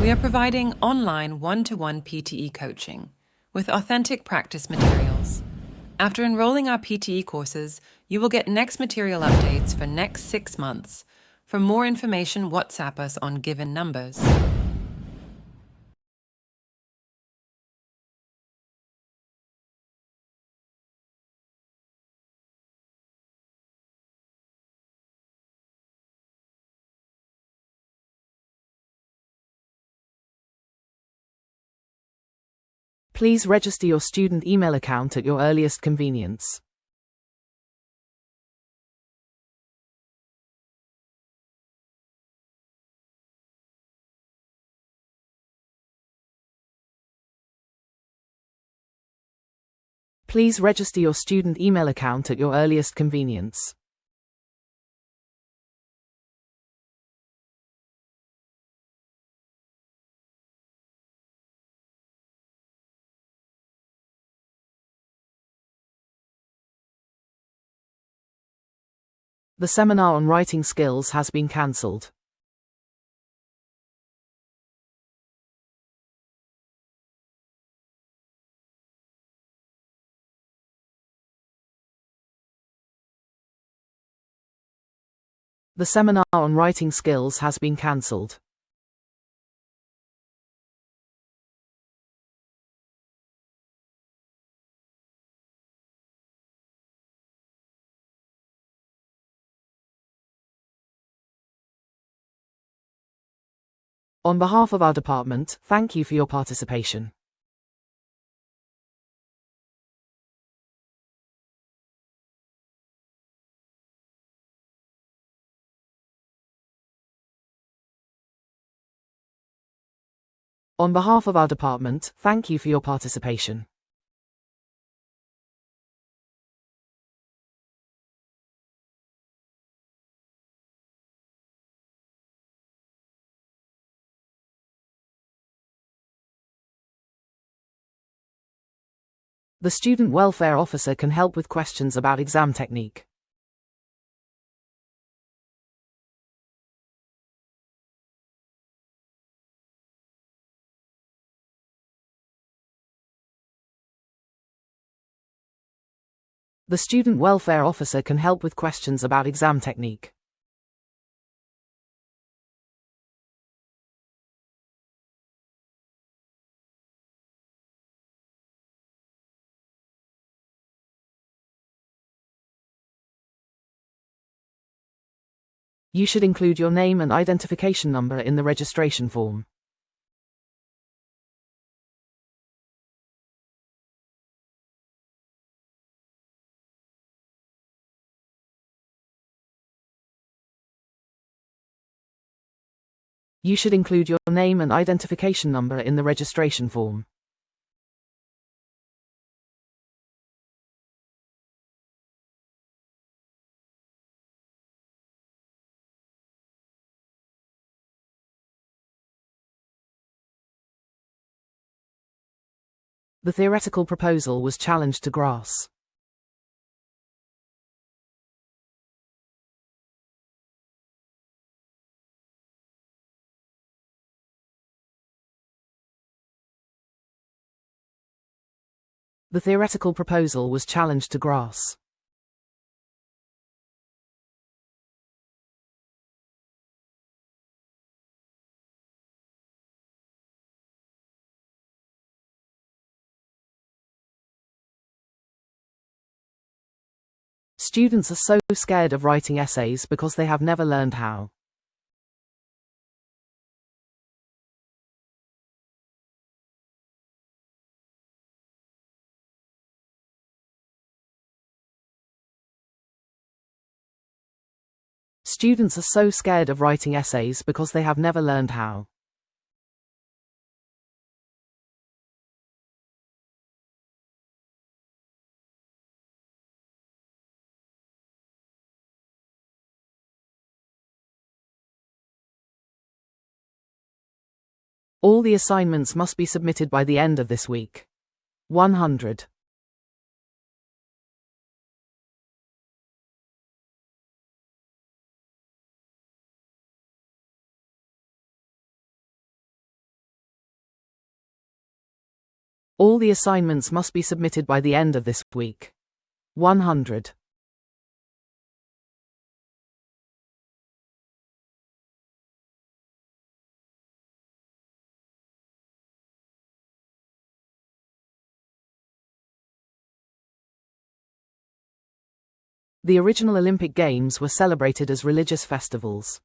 We are providing online one-to-one PTE coaching with authentic practice materials. After enrolling our PTE courses, you will get next material updates for next 6 months. For more information, WhatsApp us on given numbers. Please register your student email account at your earliest convenience. Please register your student email account at your earliest convenience. The seminar on writing skills has been cancelled. The seminar on writing skills has been cancelled. On behalf of our department, thank you for your participation. On behalf of our department, thank you for your participation. The student welfare officer can help with questions about exam technique. The student welfare officer can help with questions about exam technique. You should include your name and identification number in the registration form. You should include your name and identification number in the registration form. The theoretical proposal was challenged to grass. The theoretical proposal was challenged to grass. Students are so scared of writing essays because they have never learned how. Students are so scared of writing essays because they have never learned how. All the assignments must be submitted by the end of this week. 100. All the assignments must be submitted by the end of this week. 100. The original Olympic Games were celebrated as religious festivals.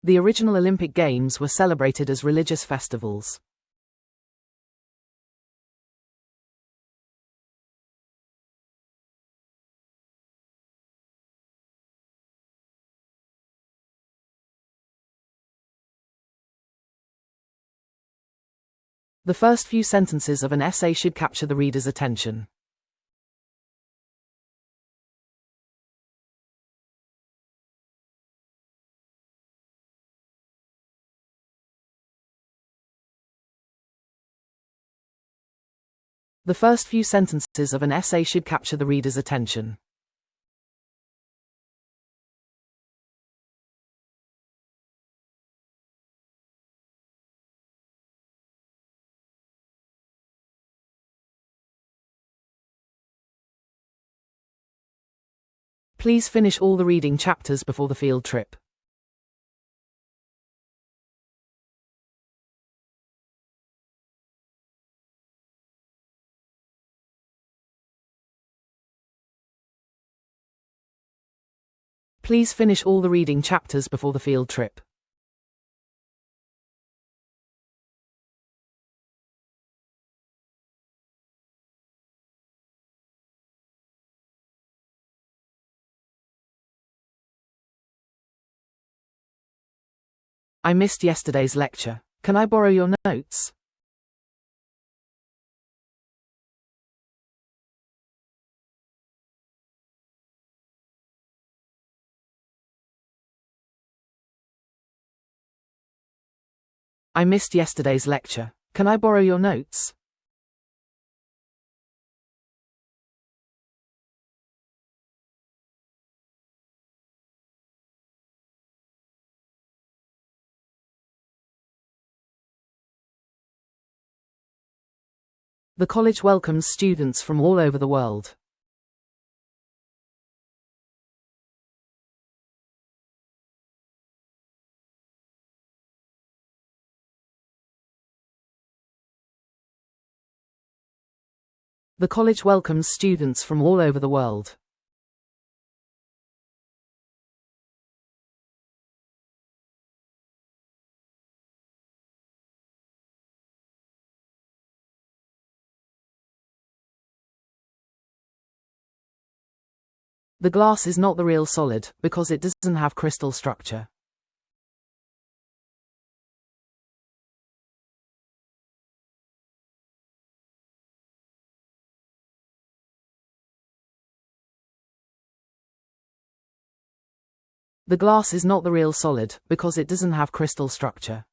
The original Olympic Games were celebrated as religious festivals. The first few sentences of an essay should capture the reader's attention. The first few sentences of an essay should capture the reader's attention. Please finish all the reading chapters before the field trip. Please finish all the reading chapters before the field trip. I missed yesterday's lecture. Can I borrow your notes? I missed yesterday's lecture. Can I borrow your notes? The college welcomes students from all over the world. The college welcomes students from all over the world. The glass is not the real solid, because it doesn't have crystal structure. The glass is not the real solid, because it doesn't have crystal structure.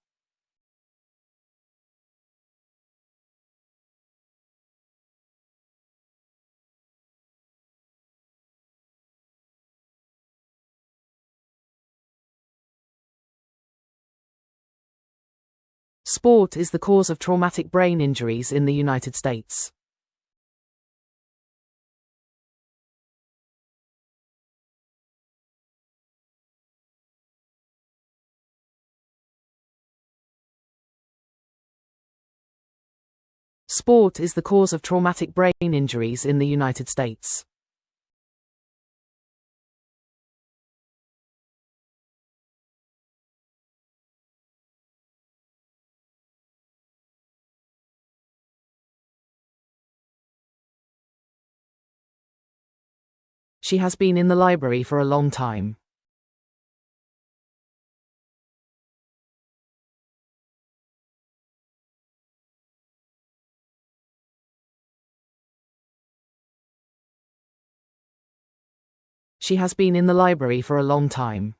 Sport is the cause of traumatic brain injuries in the United States. Sport is the cause of traumatic brain injuries in the United States. She has been in the library for a long time. She has been in the library for a long time.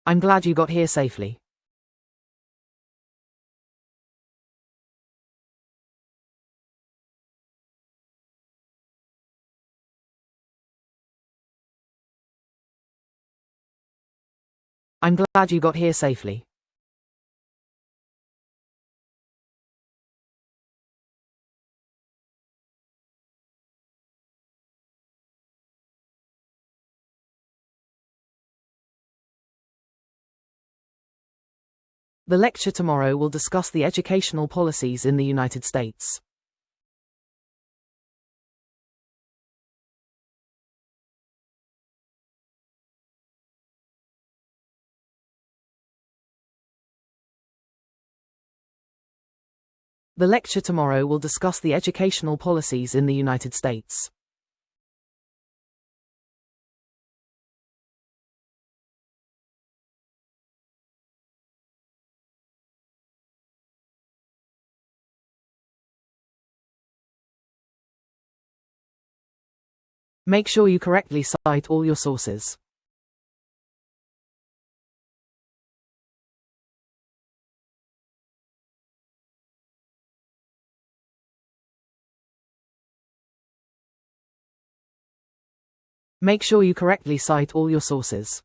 I'm glad you got here safely. I'm glad you got here safely. The lecture tomorrow will discuss the educational policies in the United States. The lecture tomorrow will discuss the educational policies in the United States. Make sure you correctly cite all your sources. Make sure you correctly cite all your sources.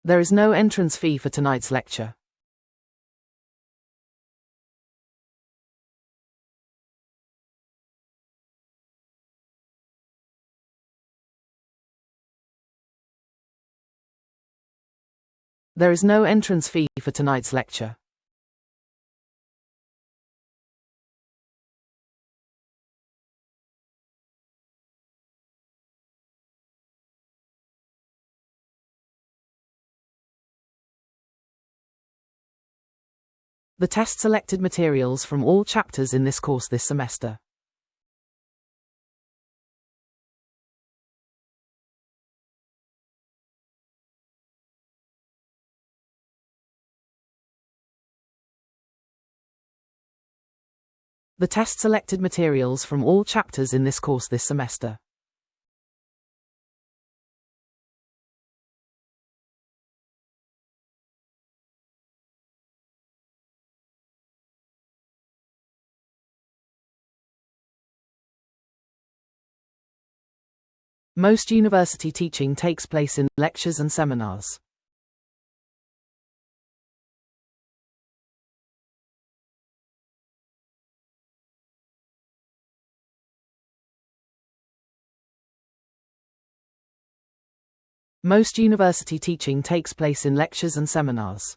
There is no entrance fee for tonight's lecture. There is no entrance fee for tonight's lecture. The test selected materials from all chapters in this course this semester. The test selected materials from all chapters in this course this semester. Most university teaching takes place in lectures and seminars. Most university teaching takes place in lectures and seminars.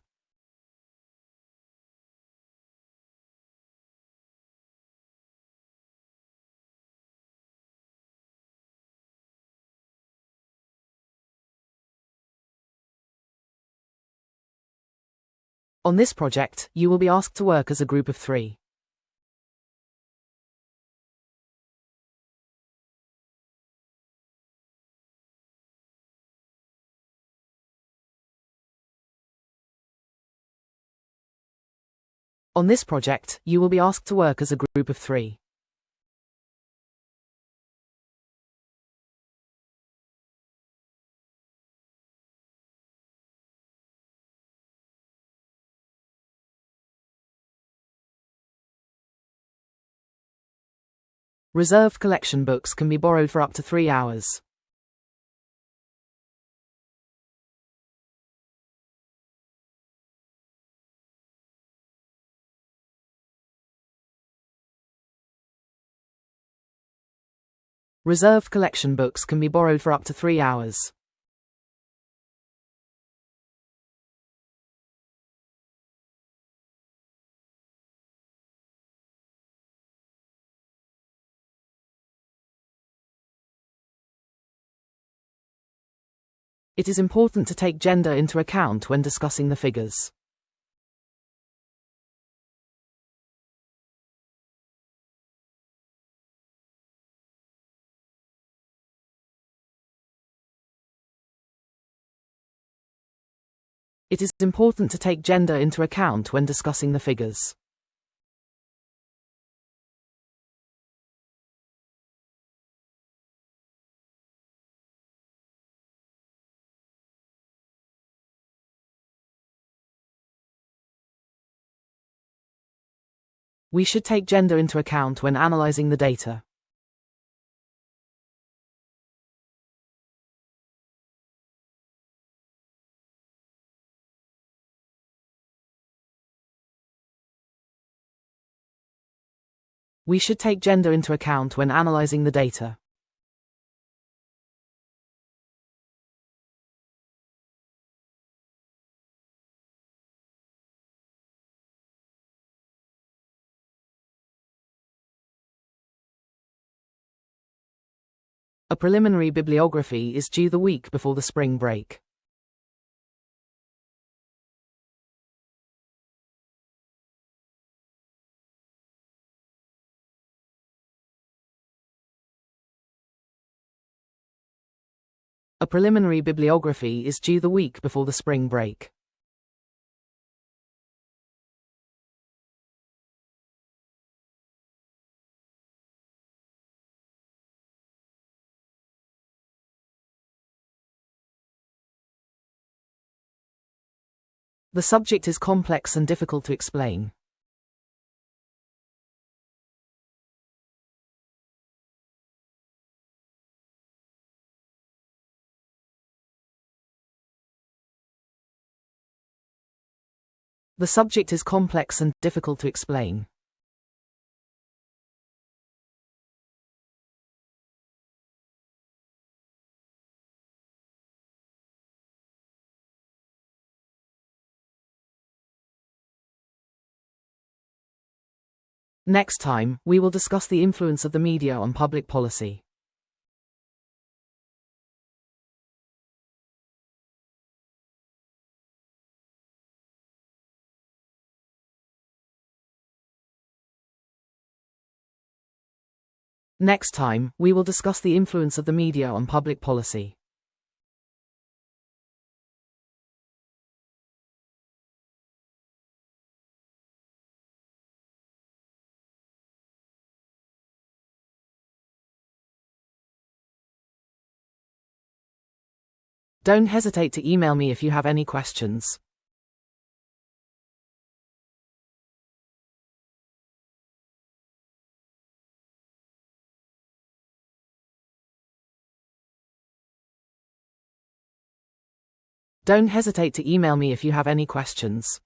On this project, you will be asked to work as a group of 3. On this project, you will be asked to work as a group of 3. Reserved collection books can be borrowed for up to 3 hours. Reserved collection books can be borrowed for up to 3 hours. It is important to take gender into account when discussing the figures. It is important to take gender into account when discussing the figures. We should take gender into account when analyzing the data. We should take gender into account when analyzing the data. A preliminary bibliography is due the week before the spring break. A preliminary bibliography is due the week before the spring break. The subject is complex and difficult to explain. The subject is complex and difficult to explain. Next time, we will discuss the influence of the media on public policy. Next time, we will discuss the influence of the media on public policy. Don't hesitate to email me if you have any questions. Don't hesitate to email me if you have any questions.